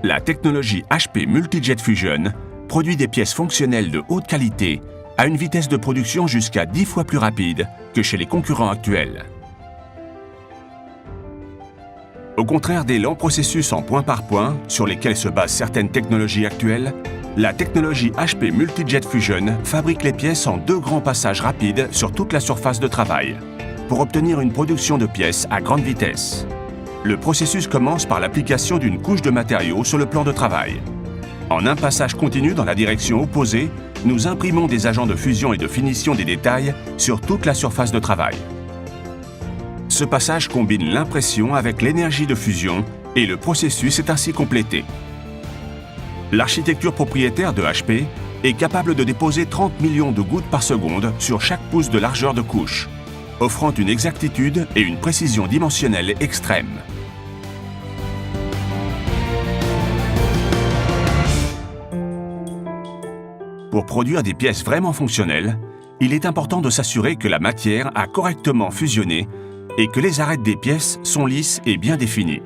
La technologie HP Multi-Jet Fusion produit des pièces fonctionnelles de haute qualité à une vitesse de production jusqu'à 10 fois plus rapide que chez les concurrents actuels. Au contraire des lents processus en point par point sur lesquels se basent certaines technologies actuelles, la technologie HP Multi-Jet Fusion fabrique les pièces en 2 grands passages rapides sur toute la surface de travail, pour obtenir une production de pièces à grande vitesse. Le processus commence par l'application d'une couche de matériaux sur le plan de travail. En un passage continu dans la direction opposée, nous imprimons des agents de fusion et de finition des détails sur toute la surface de travail. Ce passage combine l'impression avec l'énergie de fusion et le processus est ainsi complété. L'architecture propriétaire de HP est capable de déposer 30 millions de gouttes par seconde sur chaque pouce de largeur de couche, offrant une exactitude et une précision dimensionnelle extrêmes. Pour produire des pièces vraiment fonctionnelles, il est important de s'assurer que la matière a correctement fusionné et que les arêtes des pièces sont lisses et bien définies.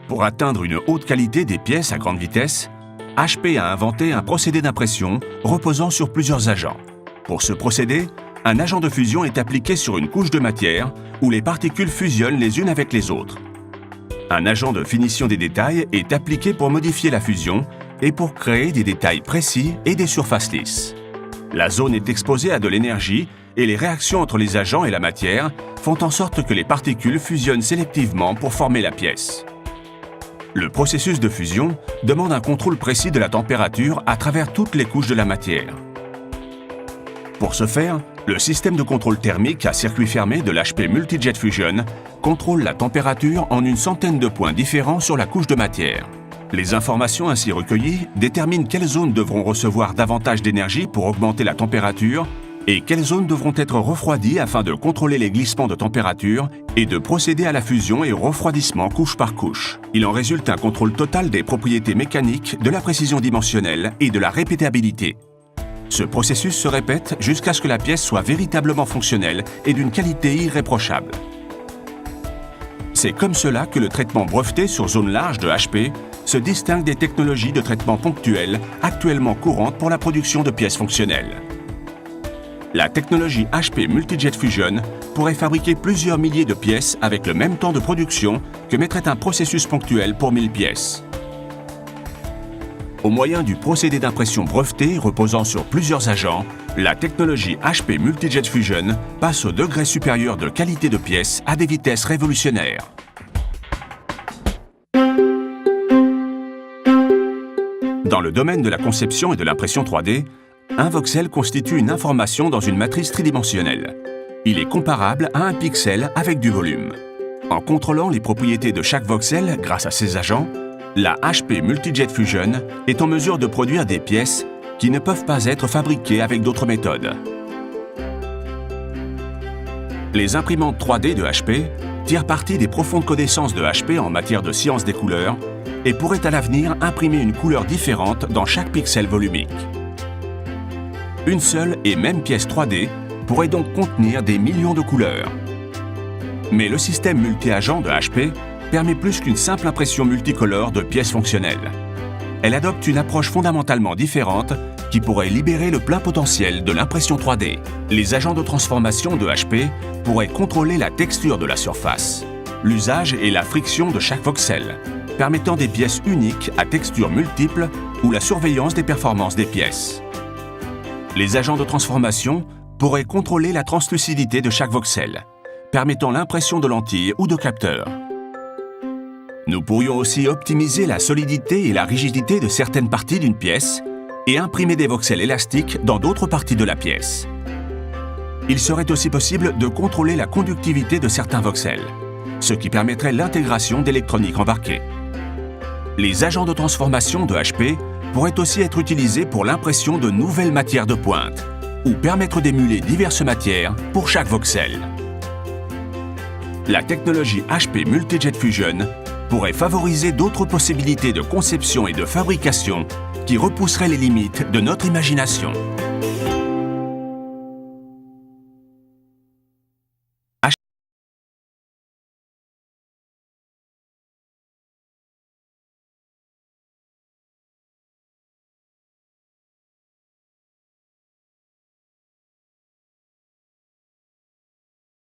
Pour atteindre une haute qualité des pièces à grande vitesse, HP a inventé un procédé d'impression reposant sur plusieurs agents. Pour ce procédé, un agent de fusion est appliqué sur une couche de matière où les particules fusionnent les unes avec les autres. Un agent de finition des détails est appliqué pour modifier la fusion et pour créer des détails précis et des surfaces lisses. La zone est exposée à de l'énergie et les réactions entre les agents et la matière font en sorte que les particules fusionnent sélectivement pour former la pièce. Le processus de fusion demande un contrôle précis de la température à travers toutes les couches de la matière. Pour ce faire, le système de contrôle thermique à circuit fermé de l'HP Multi-Jet Fusion contrôle la température en une centaine de points différents sur la couche de matière. Les informations ainsi recueillies déterminent quelles zones devront recevoir davantage d'énergie pour augmenter la température et quelles zones devront être refroidies afin de contrôler les glissements de température et de procéder à la fusion et au refroidissement couche par couche. Il en résulte un contrôle total des propriétés mécaniques, de la précision dimensionnelle et de la répétabilité. Ce processus se répète jusqu'à ce que la pièce soit véritablement fonctionnelle et d'une qualité irréprochable. C'est comme cela que le traitement breveté sur zone large de HP se distingue des technologies de traitement ponctuel actuellement courantes pour la production de pièces fonctionnelles. La technologie HP Multi-Jet Fusion pourrait fabriquer plusieurs milliers de pièces avec le même temps de production que mettrait un processus ponctuel pour 1000 pièces. Au moyen du procédé d'impression breveté reposant sur plusieurs agents, la technologie HP Multi-Jet Fusion passe au degré supérieur de qualité de pièces à des vitesses révolutionnaires. Dans le domaine de la conception et de l'impression 3D, un voxel constitue une information dans une matrice tridimensionnelle. Il est comparable à un pixel avec du volume. En contrôlant les propriétés de chaque voxel grâce à ses agents, la HP Multi-Jet Fusion est en mesure de produire des pièces qui ne peuvent pas être fabriquées avec d'autres méthodes. Les imprimantes 3D de HP tirent parti des profondes connaissances de HP en matière de science des couleurs et pourraient à l'avenir imprimer une couleur différente dans chaque pixel volumique. Une seule et même pièce 3D pourrait donc contenir des millions de couleurs. Mais le système multi-agent de HP permet plus qu'une simple impression multicolore de pièces fonctionnelles. Elle adopte une approche fondamentalement différente qui pourrait libérer le plein potentiel de l'impression 3D. Les agents de transformation de HP pourraient contrôler la texture de la surface, l'usage et la friction de chaque voxel, permettant des pièces uniques à textures multiples ou la surveillance des performances des pièces. Les agents de transformation pourraient contrôler la translucidité de chaque voxel, permettant l'impression de lentilles ou de capteurs. Nous pourrions aussi optimiser la solidité et la rigidité de certaines parties d'une pièce et imprimer des voxels élastiques dans d'autres parties de la pièce. Il serait aussi possible de contrôler la conductivité de certains voxels, ce qui permettrait l'intégration d'électronique embarquée. Les agents de transformation de HP pourraient aussi être utilisés pour l'impression de nouvelles matières de pointe ou permettre d'émuler diverses matières pour chaque voxel. La technologie HP Multi-Jet Fusion pourrait favoriser d'autres possibilités de conception et de fabrication qui repousseraient les limites de notre imagination.